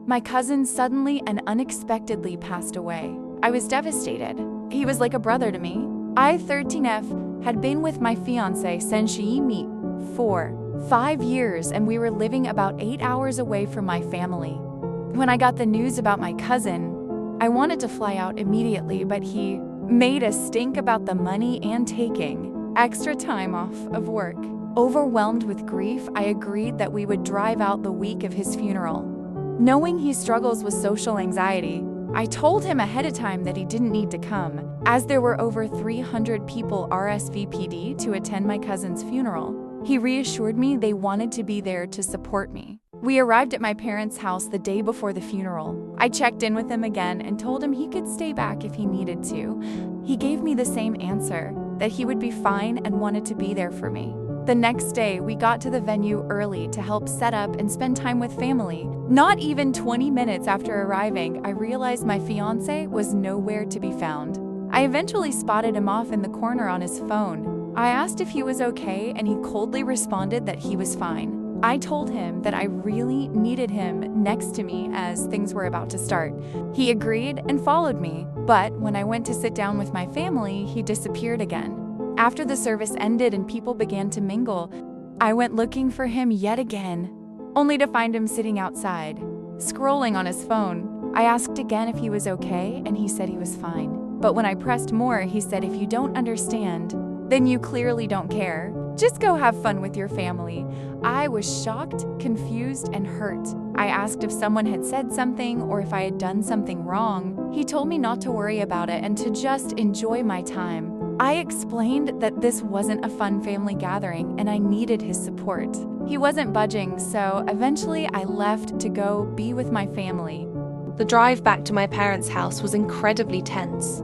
My cousin suddenly and unexpectedly passed away. I was devastated. He was like a brother to me. I, 13F, had been with my fiancé Senshi for 5 years, and we were living about 8 hours away from my family. When I got the news about my cousin, I wanted to fly out immediately, but he made a stink about the money and taking extra time off of work. Overwhelmed with grief, I agreed that we would drive out the week of his funeral. Knowing he struggles with social anxiety, I told him ahead of time that he didn't need to come, as there were over 300 people RSVP'd to attend my cousin's funeral. He reassured me they wanted to be there to support me. We arrived at my parents' house the day before the funeral. I checked in with him again and told him he could stay back if he needed to. He gave me the same answer, that he would be fine and wanted to be there for me. The next day, we got to the venue early to help set up and spend time with family. Not even 20 minutes after arriving, I realized my fiancé was nowhere to be found. I eventually spotted him off in the corner on his phone. I asked if he was okay, and he coldly responded that he was fine. I told him that I really needed him next to me as things were about to start. He agreed and followed me, but when I went to sit down with my family, he disappeared again. After the service ended and people began to mingle, I went looking for him yet again, only to find him sitting outside, scrolling on his phone. I asked again if he was okay, and he said he was fine. But when I pressed more, he said, "If you don't understand, then you clearly don't care. Just go have fun with your family." I was shocked, confused, and hurt. I asked if someone had said something or if I had done something wrong. He told me not to worry about it and to just enjoy my time. I explained that this wasn't a fun family gathering and I needed his support. He wasn't budging, so eventually I left to go be with my family. The drive back to my parents' house was incredibly tense.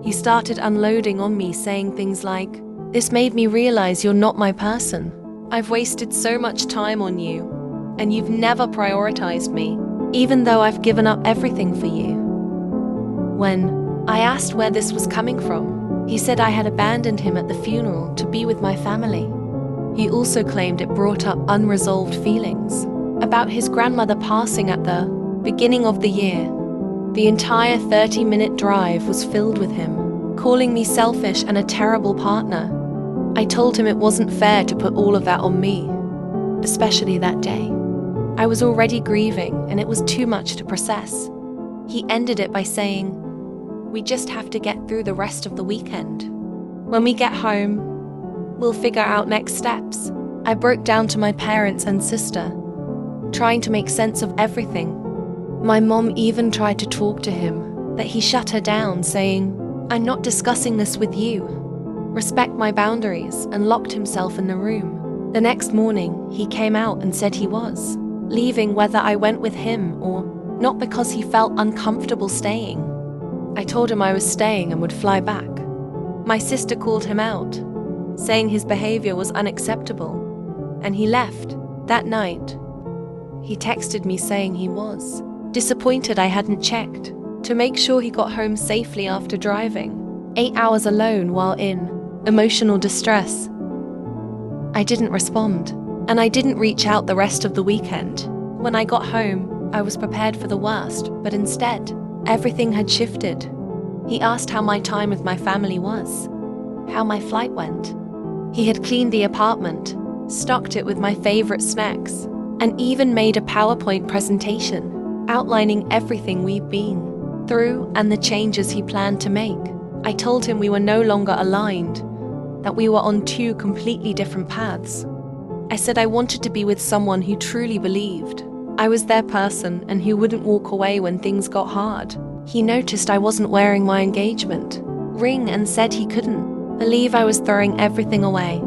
He started unloading on me, saying things like, "This made me realize you're not my person. I've wasted so much time on you, and you've never prioritized me, even though I've given up everything for you." When I asked where this was coming from, he said I had abandoned him at the funeral to be with my family. He also claimed it brought up unresolved feelings about his grandmother passing at the beginning of the year. The entire 30-minute drive was filled with him, calling me selfish and a terrible partner. I told him it wasn't fair to put all of that on me, especially that day. I was already grieving and it was too much to process. He ended it by saying, "We just have to get through the rest of the weekend. When we get home, we'll figure out next steps." I broke down to my parents and sister, trying to make sense of everything. My mom even tried to talk to him, but he shut her down, saying, "I'm not discussing this with you. Respect my boundaries," and locked himself in the room. The next morning, he came out and said he was leaving whether I went with him or not because he felt uncomfortable staying. I told him I was staying and would fly back. My sister called him out, saying his behavior was unacceptable, and he left. That night, he texted me saying he was disappointed I hadn't checked to make sure he got home safely after driving 8 hours alone while in emotional distress. I didn't respond, and I didn't reach out the rest of the weekend. When I got home, I was prepared for the worst, but instead, everything had shifted. He asked how my time with my family was, how my flight went. He had cleaned the apartment, stocked it with my favorite snacks, and even made a PowerPoint presentation outlining everything we've been through and the changes he planned to make. I told him we were no longer aligned, that we were on two completely different paths. I said I wanted to be with someone who truly believed I was their person and who wouldn't walk away when things got hard. He noticed I wasn't wearing my engagement ring and said he couldn't believe I was throwing everything away.